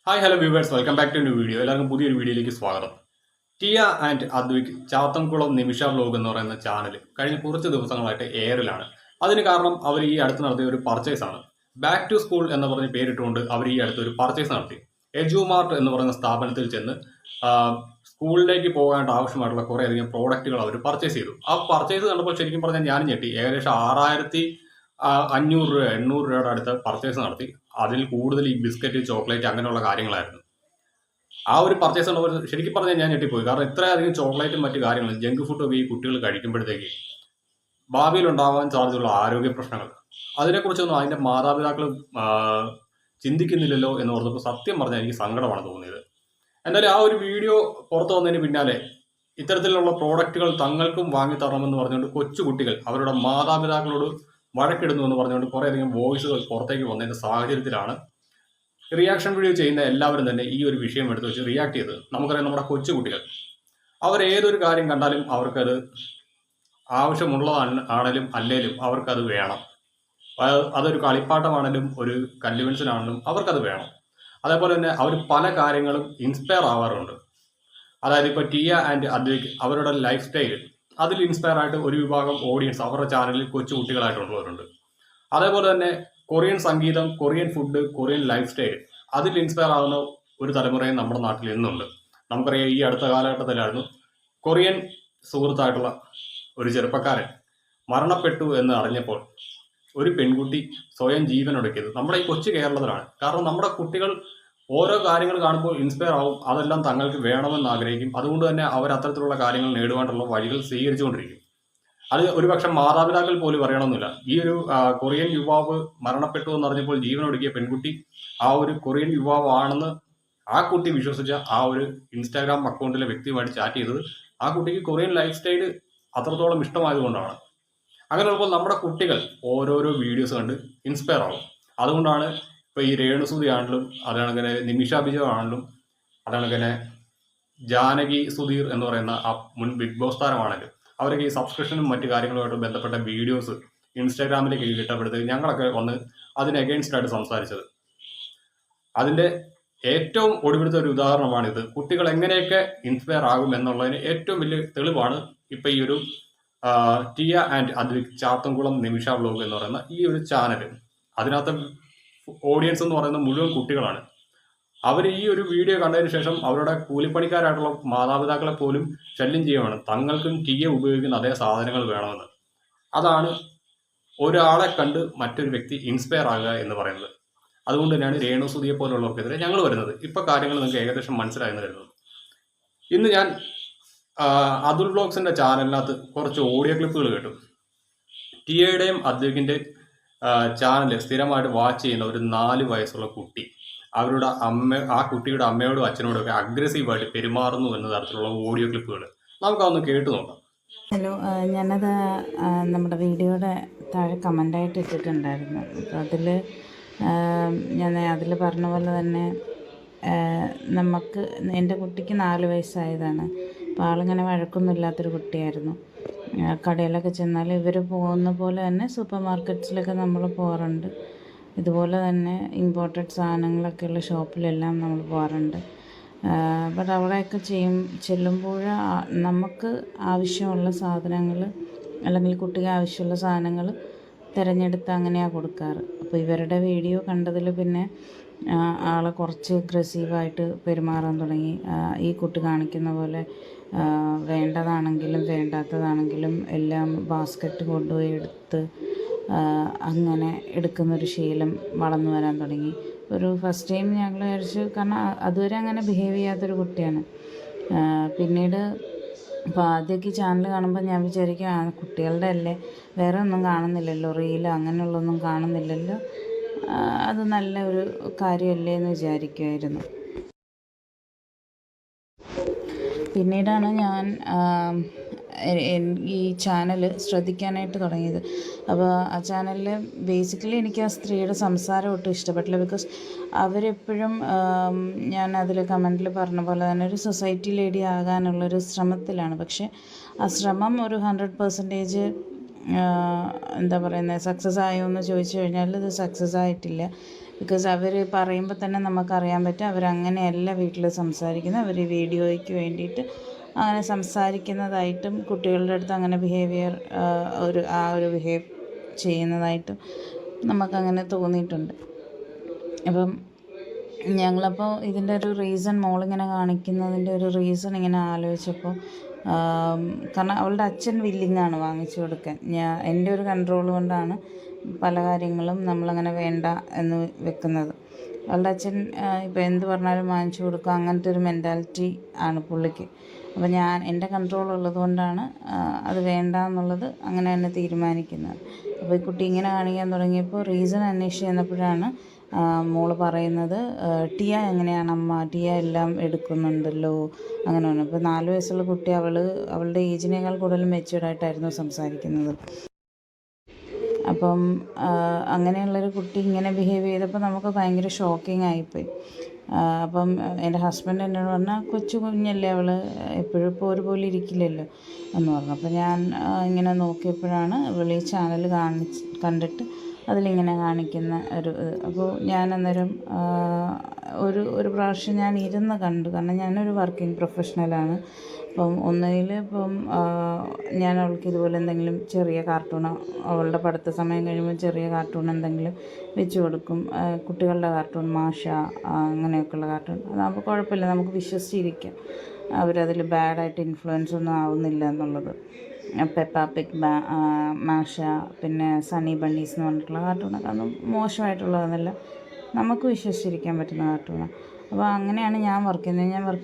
Hi hello viewers, welcome back to new video. എല്ലാവർക്കും പുതിയൊരു വീഡിയോയിലേക്ക് സ്വാഗതം. ടിയ ആൻഡ് അദ്വിക് ചാത്തൻകുളം നിമിഷ വ്ലോഗ് എന്ന് പറയുന്ന ചാനൽ കഴിഞ്ഞ കുറച്ച് ദിവസങ്ങളായിട്ട് എയറിലാണ്. അതിന് കാരണം അവർ ഈ അടുത്ത് നടത്തിയ ഒരു പർച്ചേസ് ആണ്. ബാക്ക് ടു സ്കൂൾ എന്ന് പറഞ്ഞ് പേരിട്ടുകൊണ്ട് അവർ ഈ അടുത്ത് ഒരു പർച്ചേസ് നടത്തി. എജുമാർട്ട് എന്ന് പറയുന്ന സ്ഥാപനത്തിൽ ചെന്ന് സ്കൂളിലേക്ക് പോകാനായിട്ട് ആവശ്യമായിട്ടുള്ള കുറേയധികം പ്രോഡക്റ്റുകൾ അവർ പർച്ചേസ് ചെയ്തു. ആ പർച്ചേസ് കണ്ടപ്പോൾ ശരിക്കും പറഞ്ഞാൽ ഞാൻ ഞെട്ടി. ഏകദേശം 6500 രൂപ 800 രൂപയുടെ അടുത്ത് പർച്ചേസ് നടത്തി. അതിൽ കൂടുതൽ ഈ ബിസ്ക്കറ്റ്, ചോക്ലേറ്റ് അങ്ങനെയുള്ള കാര്യങ്ങളായിരുന്നു. ആ ഒരു പർച്ചേസ് കണ്ടപ്പോൾ ശരിക്കും പറഞ്ഞാൽ ഞാൻ ഞെട്ടിപ്പോയി. കാരണം ഇത്രയധികം ചോക്ലേറ്റും മറ്റു കാര്യങ്ങളും ജങ്ക് ഫുഡൊക്കെ ഈ കുട്ടികൾ കഴിക്കുമ്പോഴത്തേക്ക് ഭാവിയിൽ ഉണ്ടാകാൻ സാധ്യതയുള്ള ആരോഗ്യ പ്രശ്നങ്ങൾ, അതിനെക്കുറിച്ചൊന്നും അതിൻ്റെ മാതാപിതാക്കൾ ചിന്തിക്കുന്നില്ലല്ലോ എന്ന് ഓർത്തപ്പോൾ സത്യം പറഞ്ഞാൽ എനിക്ക് സങ്കടമാണ് തോന്നിയത്. എന്തായാലും ആ ഒരു വീഡിയോ പുറത്തു വന്നതിന് പിന്നാലെ ഇത്തരത്തിലുള്ള പ്രോഡക്റ്റുകൾ തങ്ങൾക്കും വാങ്ങിത്തരണമെന്ന് പറഞ്ഞുകൊണ്ട് കൊച്ചുകുട്ടികൾ അവരുടെ മാതാപിതാക്കളോട് വഴക്കിടുന്നു എന്ന് പറഞ്ഞുകൊണ്ട് കുറേയധികം വോയിസുകൾ പുറത്തേക്ക് വന്നതിൻ്റെ സാഹചര്യത്തിലാണ് റിയാക്ഷൻ വീഡിയോ ചെയ്യുന്ന എല്ലാവരും തന്നെ ഈ ഒരു വിഷയം എടുത്ത് വെച്ച് റിയാക്ട് ചെയ്തത്. നമുക്കറിയാം, നമ്മുടെ കൊച്ചുകുട്ടികൾ അവർ ഏതൊരു കാര്യം കണ്ടാലും അവർക്കത് ആവശ്യമുള്ളതാണേലും അല്ലേലും അവർക്കത് വേണം. അതൊരു കളിപ്പാട്ടമാണെങ്കിലും ഒരു കൺവെൻഷനാണെങ്കിലും അവർക്കത് വേണം. അതേപോലെ തന്നെ അവർ പല കാര്യങ്ങളും ഇൻസ്പയർ ആവാറുണ്ട്. അതായത് ഇപ്പോൾ ടിയ ആൻഡ് അദ്വൈക് അവരുടെ ലൈഫ് സ്റ്റൈൽ അതിൽ ഇൻസ്പയർ ആയിട്ട് ഒരു വിഭാഗം ഓഡിയൻസ് അവരുടെ ചാനലിൽ കൊച്ചു കുട്ടികളായിട്ടുള്ളവരുണ്ട്. അതേപോലെ തന്നെ കൊറിയൻ സംഗീതം, Korean food, Korean life style അതിൽ ഇൻസ്പയർ ആകുന്ന ഒരു തലമുറയും നമ്മുടെ നാട്ടിൽ ഇന്നുണ്ട്. നമുക്കറിയാം, ഈ അടുത്ത കാലഘട്ടത്തിലായിരുന്നു കൊറിയൻ സുഹൃത്തായിട്ടുള്ള ഒരു ചെറുപ്പക്കാരൻ മരണപ്പെട്ടു എന്ന് അറിഞ്ഞപ്പോൾ ഒരു പെൺകുട്ടി സ്വയം ജീവൻ ഒടുക്കിയത് നമ്മുടെ ഈ കൊച്ചു കേരളത്തിലാണ്. കാരണം നമ്മുടെ കുട്ടികൾ ഓരോ കാര്യങ്ങൾ കാണുമ്പോൾ ഇൻസ്പയർ ആവും, അതെല്ലാം തങ്ങൾക്ക് വേണമെന്ന് ആഗ്രഹിക്കും. അതുകൊണ്ട് തന്നെ അവർ അത്തരത്തിലുള്ള കാര്യങ്ങൾ നേടുവാനുള്ള വഴികൾ സ്വീകരിച്ചുകൊണ്ടിരിക്കും. അത് ഒരുപക്ഷെ മാതാപിതാക്കൾ പോലും അറിയണമെന്നില്ല. ഈ ഒരു കൊറിയൻ യുവാവ് മരണപ്പെട്ടു എന്നറിഞ്ഞപ്പോൾ ജീവനൊടുക്കിയ പെൺകുട്ടി ആ ഒരു കൊറിയൻ യുവാവാണെന്ന് ആ കുട്ടി വിശ്വസിച്ച ആ ഒരു ഇൻസ്റ്റാഗ്രാം അക്കൗണ്ടിലെ വ്യക്തിയുമായിട്ട് ചാറ്റ് ചെയ്തത് ആ കുട്ടിക്ക് കൊറിയൻ ലൈഫ് സ്റ്റൈൽ അത്രത്തോളം ഇഷ്ടമായതുകൊണ്ടാണ്. അങ്ങനെയുള്ളപ്പോൾ നമ്മുടെ കുട്ടികൾ ഓരോരോ വീഡിയോസ് കണ്ട് ഇൻസ്പയർ ആവും. അതുകൊണ്ടാണ് ഇപ്പോൾ ഈ രേണുസുതി ആണെങ്കിലും, അതാണങ്ങനെ നിമിഷ ബിജോ ആണെങ്കിലും, അതാണങ്ങനെ ജാനകി സുധീർ എന്ന് പറയുന്ന ആ മുൻ ബിഗ് ബോസ് താരമാണെങ്കിലും അവരൊക്കെ ഈ സബ്സ്ക്രിപ്ഷനും മറ്റു കാര്യങ്ങളുമായിട്ട് ബന്ധപ്പെട്ട വീഡിയോസ് ഇൻസ്റ്റാഗ്രാമിലേക്ക് ഇട്ടപ്പെടുത്തേക്ക് ഞങ്ങളൊക്കെ വന്ന് അതിന് അഗെയിൻസ്റ്റ് ആയിട്ട് സംസാരിച്ചത്. അതിൻ്റെ ഏറ്റവും ഒടുവിലത്തെ ഒരു ഉദാഹരണമാണിത്. കുട്ടികൾ എങ്ങനെയൊക്കെ ഇൻസ്പയർ ആകും എന്നുള്ളതിന് ഏറ്റവും വലിയ തെളിവാണ് ഇപ്പം ഈ ഒരു ടിയ ആൻഡ് അദ്വിക് ചാത്തൻകുളം നിമിഷ വ്ലോഗ് എന്ന് പറയുന്ന ഈ ഒരു ചാനൽ. അതിനകത്ത് ഓഡിയൻസ് എന്ന് പറയുന്നത് മുഴുവൻ കുട്ടികളാണ്. അവർ ഈ ഒരു വീഡിയോ കണ്ടതിന് ശേഷം അവരുടെ കൂലിപ്പണിക്കാരായിട്ടുള്ള മാതാപിതാക്കളെ പോലും ശല്യം ചെയ്യുകയാണ്, തങ്ങൾക്കും ടിയ ഉപയോഗിക്കുന്ന അതേ സാധനങ്ങൾ വേണമെന്ന്. അതാണ് ഒരാളെ കണ്ട് മറ്റൊരു വ്യക്തി ഇൻസ്പയർ ആകുക എന്ന് പറയുന്നത്. അതുകൊണ്ട് തന്നെയാണ് രേണുസുതിയെ പോലുള്ളവർക്കെതിരെ ഞങ്ങൾ വരുന്നത്. ഇപ്പോൾ കാര്യങ്ങൾ നിങ്ങൾക്ക് ഏകദേശം മനസ്സിലായെന്ന് കരുതുന്നു. ഇന്ന് ഞാൻ അതുൽ വ്ലോഗ്സിൻ്റെ ചാനലിനകത്ത് കുറച്ച് ഓഡിയോ ക്ലിപ്പുകൾ കേട്ടു. ടിയയുടെയും അദ്വൈകിൻ്റെ ചാനൽ സ്ഥിരമായിട്ട് വാച്ച് ചെയ്യുന്ന ഒരു 4 വയസ്സുള്ള കുട്ടി അവരുടെ ആ കുട്ടിയുടെ അമ്മയോടും അച്ഛനോടും ഒക്കെ അഗ്രസീവായിട്ട് പെരുമാറുന്നു എന്ന തരത്തിലുള്ള ഓഡിയോ ക്ലിപ്പുകൾ നമുക്കതൊന്ന് കേട്ടു നോക്കാം. ഹലോ, ഞാനത് നമ്മുടെ വീഡിയോയുടെ താഴെ കമൻ്റായിട്ട് ഇട്ടിട്ടുണ്ടായിരുന്നു. അപ്പോൾ അതിൽ പറഞ്ഞ പോലെ തന്നെ എൻ്റെ കുട്ടിക്ക് 4 വയസ്സായതാണ്. അപ്പോൾ ആളിങ്ങനെ വഴക്കൊന്നുമില്ലാത്തൊരു കുട്ടിയായിരുന്നു. കടയിലൊക്കെ ചെന്നാൽ ഇവർ പോകുന്ന പോലെ തന്നെ സൂപ്പർ മാർക്കറ്റ്സിലൊക്കെ നമ്മൾ പോകാറുണ്ട്. ഇതുപോലെ തന്നെ ഇമ്പോർട്ടഡ് സാധനങ്ങളൊക്കെയുള്ള ഷോപ്പിലെല്ലാം നമ്മൾ പോകാറുണ്ട്. ബട്ട് അവിടെയൊക്കെ ചെല്ലുമ്പോൾ നമുക്ക് ആവശ്യമുള്ള സാധനങ്ങൾ അല്ലെങ്കിൽ കുട്ടിക്ക് ആവശ്യമുള്ള സാധനങ്ങൾ തിരഞ്ഞെടുത്ത് അങ്ങനെയാണ് കൊടുക്കാറ്. അപ്പോൾ ഇവരുടെ വീഡിയോ കണ്ടതിൽ പിന്നെ ആളെ കുറച്ച് അഗ്രസീവായിട്ട് പെരുമാറാൻ തുടങ്ങി. ഈ കുട്ടി കാണിക്കുന്ന പോലെ വേണ്ടതാണെങ്കിലും വേണ്ടാത്തതാണെങ്കിലും എല്ലാം ബാസ്ക്കറ്റ് കൊണ്ടുപോയി എടുത്ത് അങ്ങനെ എടുക്കുന്നൊരു ശീലം വളർന്നു വരാൻ തുടങ്ങി. ഫസ്റ്റ് ടൈം ഞങ്ങൾ വിചാരിച്ചു, കാരണം അതുവരെ അങ്ങനെ ബിഹേവ് ചെയ്യാത്തൊരു കുട്ടിയാണ്. പിന്നീട് അപ്പോൾ ആദ്യമൊക്കെ ഈ ചാനൽ കാണുമ്പോൾ ഞാൻ വിചാരിക്കും, കുട്ടികളുടെ അല്ലേ, വേറെ ഒന്നും കാണുന്നില്ലല്ലോ, റീലോ അങ്ങനെയുള്ളതൊന്നും കാണുന്നില്ലല്ലോ, അത് നല്ല ഒരു കാര്യമല്ലേ എന്ന് വിചാരിക്കുമായിരുന്നു. പിന്നീടാണ് ഞാൻ ഈ ചാനൽ ശ്രദ്ധിക്കാനായിട്ട് തുടങ്ങിയത്. അപ്പോൾ ആ ചാനലിൽ ബേസിക്കലി എനിക്ക് ആ സ്ത്രീയുടെ സംസാരം ഒട്ടും ഇഷ്ടപ്പെട്ടില്ല. ബിക്കോസ് അവരെപ്പോഴും ഞാൻ അതിൽ കമൻറ്റിൽ പറഞ്ഞ പോലെ തന്നെ ഒരു സൊസൈറ്റി ലേഡി ആകാനുള്ളൊരു ശ്രമത്തിലാണ്. പക്ഷേ ആ ശ്രമം ഒരു 100% എന്താ പറയുന്നത്, സക്സസ് ആയോ എന്ന് ചോദിച്ചു കഴിഞ്ഞാൽ ഇത് സക്സസ് ആയിട്ടില്ല. ബിക്കോസ് അവർ പറയുമ്പോൾ തന്നെ നമുക്കറിയാൻ പറ്റും അവരങ്ങനെയല്ല വീട്ടിൽ സംസാരിക്കുന്നത്. അവർ വീഡിയോയ്ക്ക് വേണ്ടിയിട്ട് അങ്ങനെ സംസാരിക്കുന്നതായിട്ടും കുട്ടികളുടെ അടുത്ത് അങ്ങനെ ഒരു ബിഹേവ് ചെയ്യുന്നതായിട്ടും നമുക്കങ്ങനെ തോന്നിയിട്ടുണ്ട്. അപ്പം ഞങ്ങളപ്പോൾ ഇതിൻ്റെ ഒരു റീസൺ മോളിങ്ങനെ കാണിക്കുന്നതിൻ്റെ ഒരു റീസൺ ഇങ്ങനെ ആലോചിച്ചപ്പോൾ കാരണം അവളുടെ അച്ഛൻ വില്ലിങ്ങാണ് വാങ്ങിച്ചു കൊടുക്കാൻ. എൻ്റെ ഒരു കൺട്രോൾ കൊണ്ടാണ് പല കാര്യങ്ങളും നമ്മളങ്ങനെ വേണ്ട എന്ന് വെക്കുന്നത്. അവളുടെ അച്ഛൻ ഇപ്പോൾ എന്ത് പറഞ്ഞാലും വാങ്ങിച്ചു കൊടുക്കുക, അങ്ങനത്തെ ഒരു മെൻറ്റാലിറ്റി ആണ് പുള്ളിക്ക്. അപ്പോൾ എൻ്റെ കൺട്രോൾ ഉള്ളത് കൊണ്ടാണ് അത് വേണ്ട എന്നുള്ളത് അങ്ങനെ തന്നെ തീരുമാനിക്കുന്നത്. അപ്പോൾ ഈ കുട്ടി ഇങ്ങനെ കാണിക്കാൻ തുടങ്ങിയപ്പോൾ റീസൺ അന്വേഷിച്ച് ചെന്നപ്പോഴാണ് മോള് പറയുന്നത്, ടിയ എങ്ങനെയാണ് അമ്മ, ടിയ എല്ലാം എടുക്കുന്നുണ്ടല്ലോ അങ്ങനെ പറഞ്ഞു. അപ്പോൾ 4 വയസ്സുള്ള കുട്ടി അവളുടെ ഏജിനേക്കാൾ കൂടുതൽ മെച്യൂർഡായിട്ടായിരുന്നു സംസാരിക്കുന്നത്. അപ്പം അങ്ങനെയുള്ളൊരു കുട്ടി ഇങ്ങനെ ബിഹേവ് ചെയ്തപ്പോൾ നമുക്ക് ഭയങ്കര ഷോക്കിംഗ് ആയിപ്പോയി. അപ്പം എൻ്റെ ഹസ്ബൻഡ് എന്നോട് പറഞ്ഞാൽ കൊച്ചു കുഞ്ഞല്ലേ അവൾ, എപ്പോഴും ഇപ്പോൾ ഒരുപോലെ ഇരിക്കില്ലല്ലോ എന്ന് പറഞ്ഞു. അപ്പോൾ ഞാൻ ഇങ്ങനെ നോക്കിയപ്പോഴാണ് ഈ ചാനൽ കണ്ടിട്ട് അതിലിങ്ങനെ കാണിക്കുന്ന അപ്പോൾ ഞാൻ അന്നേരം ഒരു പ്രാവശ്യം ഞാൻ ഇരുന്ന് കണ്ടു. കാരണം ഞാനൊരു വർക്കിംഗ് പ്രൊഫഷണലാണ്. അപ്പം ഞാൻ അവൾക്ക് ഇതുപോലെ എന്തെങ്കിലും ചെറിയ കാർട്ടൂണോ, അവളുടെ പഠിത്ത സമയം കഴിയുമ്പോൾ ചെറിയ കാർട്ടൂൺ എന്തെങ്കിലും വെച്ച് കൊടുക്കും. കുട്ടികളുടെ കാർട്ടൂൺ, മാഷ അങ്ങനെയൊക്കെയുള്ള കാർട്ടൂൺ. അതാകുമ്പോൾ കുഴപ്പമില്ല, നമുക്ക് വിശ്വസിച്ചിരിക്കാം അവരതിൽ ബാഡായിട്ട് ഇൻഫ്ലുവൻസ് ഒന്നും ആവുന്നില്ല എന്നുള്ളത്. പെപ്പ പിഗ്, മാഷ, പിന്നെ സണ്ണി ബണ്ണീസ് എന്ന് പറഞ്ഞിട്ടുള്ള കാർട്ടൂണൊക്കെ അതൊന്നും മോശമായിട്ടുള്ളതെന്നല്ല, നമുക്ക് വിശ്വസിച്ചിരിക്കാൻ പറ്റുന്ന കാർട്ടൂണാണ്. അപ്പോൾ അങ്ങനെയാണ് ഞാൻ വർക്ക്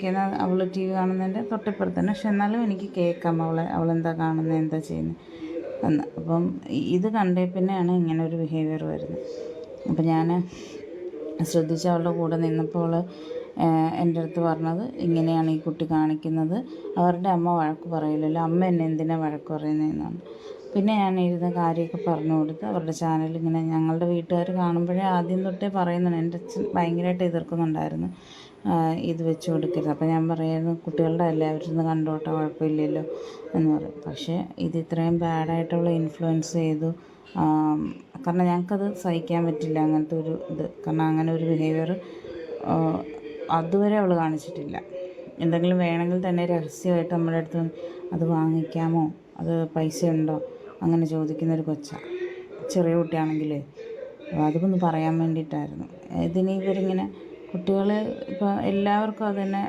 ചെയ്യുന്ന അവൾ ടി വി കാണുന്നതിൻ്റെ തൊട്ടിപ്പുറത്ത് തന്നെ. പക്ഷെ എന്നാലും എനിക്ക് കേൾക്കാം അവളെന്താ കാണുന്നത്, എന്താ ചെയ്യുന്നത് എന്ന്. അപ്പം ഇത് കണ്ടേ പിന്നെയാണ് ഇങ്ങനെ ഒരു ബിഹേവിയർ വരുന്നത്. അപ്പം ഞാൻ ശ്രദ്ധിച്ച് അവളുടെ കൂടെ നിന്നപ്പോൾ എൻ്റെ അടുത്ത് പറഞ്ഞത്, ഇങ്ങനെയാണ് ഈ കുട്ടി കാണിക്കുന്നത്, അവരുടെ അമ്മ വഴക്ക് പറയില്ലല്ലോ, അമ്മ എന്നെ എന്തിനാണ് വഴക്ക് പറയുന്നതെന്നാണ്. പിന്നെ ഞാൻ ഇരുന്ന കാര്യമൊക്കെ പറഞ്ഞു കൊടുത്ത് അവരുടെ ചാനൽ ഇങ്ങനെ ഞങ്ങളുടെ വീട്ടുകാർ കാണുമ്പോഴേ ആദ്യം തൊട്ടേ പറയുന്നുണ്ട്. എൻ്റെ അച്ഛൻ ഭയങ്കരമായിട്ട് എതിർക്കുന്നുണ്ടായിരുന്നു ഇത് വെച്ച് കൊടുക്കരുത്. അപ്പോൾ ഞാൻ പറയായിരുന്നു, കുട്ടികളുടെ അല്ലേ, അവരിന്ന് കണ്ടോട്ടെ, കുഴപ്പമില്ലല്ലോ എന്ന് പറയും. പക്ഷേ ഇത് ഇത്രയും ബാഡായിട്ടുള്ള ഇൻഫ്ലുവൻസ് ചെയ്തു. കാരണം ഞങ്ങൾക്കത് സഹിക്കാൻ പറ്റില്ല അങ്ങനത്തെ ഒരു ഇത്. കാരണം അങ്ങനെ ഒരു ബിഹേവിയർ അതുവരെ അവൾ കാണിച്ചിട്ടില്ല. എന്തെങ്കിലും വേണമെങ്കിൽ തന്നെ രഹസ്യമായിട്ട് നമ്മുടെ അടുത്ത് അത് വാങ്ങിക്കാമോ, അത് പൈസ ഉണ്ടോ അങ്ങനെ ചോദിക്കുന്നൊരു കൊച്ചാണ്. ചെറിയ കുട്ടിയാണെങ്കിലേ അതൊന്ന് പറയാൻ വേണ്ടിയിട്ടായിരുന്നു. ഇതിന് ഇവരിങ്ങനെ കുട്ടികൾ ഇപ്പോൾ എല്ലാവർക്കും അത് തന്നെ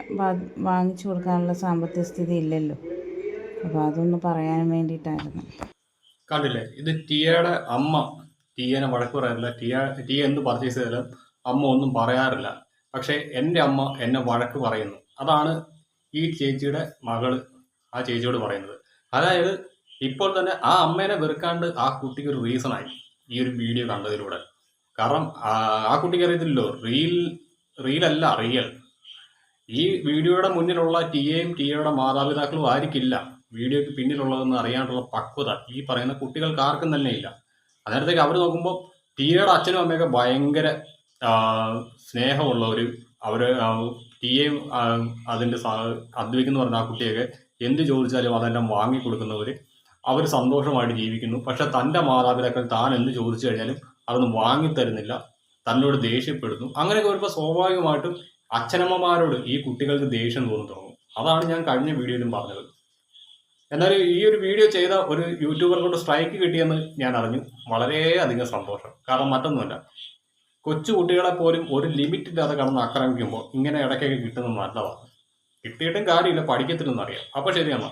വാങ്ങിച്ചു കൊടുക്കാനുള്ള സാമ്പത്തിക സ്ഥിതി ഇല്ലല്ലോ. അപ്പോൾ അതൊന്ന് പറയാൻ വേണ്ടിയിട്ടായിരുന്നു. കണ്ടില്ലേ, ഇത് ടിയയുടെ അമ്മ ടിയനെ വഴക്ക് പറയാറില്ല. ടിയ എന്ത് പർച്ചേസ് ചെയ്താലും അമ്മ ഒന്നും പറയാറില്ല. പക്ഷേ എൻ്റെ അമ്മ എന്നെ വഴക്ക് പറയുന്നു. അതാണ് ഈ ചേച്ചിയുടെ മകള് ആ ചേച്ചിയോട് പറയുന്നത്. അതായത് ഇപ്പോൾ തന്നെ ആ അമ്മേനെ വെറുക്കാണ്ട് ആ കുട്ടിക്ക് ഒരു റീസണായി ഈ ഒരു വീഡിയോ കണ്ടതിലൂടെ. കാരണം ആ കുട്ടിക്ക് അറിയത്തില്ലല്ലോ, റീലല്ല റിയൽ. ഈ വീഡിയോയുടെ മുന്നിലുള്ള ടിയയുടെ മാതാപിതാക്കളും ആയിരിക്കില്ല വീഡിയോയ്ക്ക് പിന്നിലുള്ളതെന്ന് അറിയാനുള്ള പക്വത ഈ പറയുന്ന കുട്ടികൾക്ക് ആർക്കും തന്നെ ഇല്ല. അന്നേരത്തേക്ക് അവർ നോക്കുമ്പോൾ ടിയയുടെ അച്ഛനും അമ്മയൊക്കെ ഭയങ്കര സ്നേഹമുള്ളവർ. അവർ ടിയയും അതിൻ്റെ അദ്വൈക്ക് എന്ന് പറഞ്ഞ ആ കുട്ടിയൊക്കെ എന്ത് ചോദിച്ചാലും അതെല്ലാം വാങ്ങിക്കൊടുക്കുന്നവർ. അവർ സന്തോഷമായിട്ട് ജീവിക്കുന്നു. പക്ഷെ തൻ്റെ മാതാപിതാക്കൾ താൻ എന്ത് ചോദിച്ചു കഴിഞ്ഞാലും അതൊന്നും വാങ്ങിത്തരുന്നില്ല, തന്നോട് ദേഷ്യപ്പെടുന്നു. അങ്ങനെയൊക്കെ വരുമ്പോൾ സ്വാഭാവികമായിട്ടും അച്ഛനമ്മമാരോട് ഈ കുട്ടികൾക്ക് ദേഷ്യം തോന്നി തുടങ്ങും. അതാണ് ഞാൻ കഴിഞ്ഞ വീഡിയോയിലും പറഞ്ഞത്. എന്നാലും ഈ ഒരു വീഡിയോ ചെയ്ത ഒരു യൂട്യൂബർ കൊണ്ട് സ്ട്രൈക്ക് കിട്ടിയെന്ന് ഞാൻ അറിഞ്ഞു. വളരെയധികം സന്തോഷം. കാരണം മറ്റൊന്നുമല്ല, കൊച്ചു കുട്ടികളെ പോലും ഒരു ലിമിറ്റില്ലാതെ കടന്ന് ആക്രമിക്കുമ്പോൾ ഇങ്ങനെ ഇടയ്ക്കൊക്കെ കിട്ടുന്നത് നല്ലതാണ്. കിട്ടിയിട്ടും കാര്യമില്ല, പഠിക്കത്തില്ലെന്നറിയാം. അപ്പോൾ ശരിയാണ്.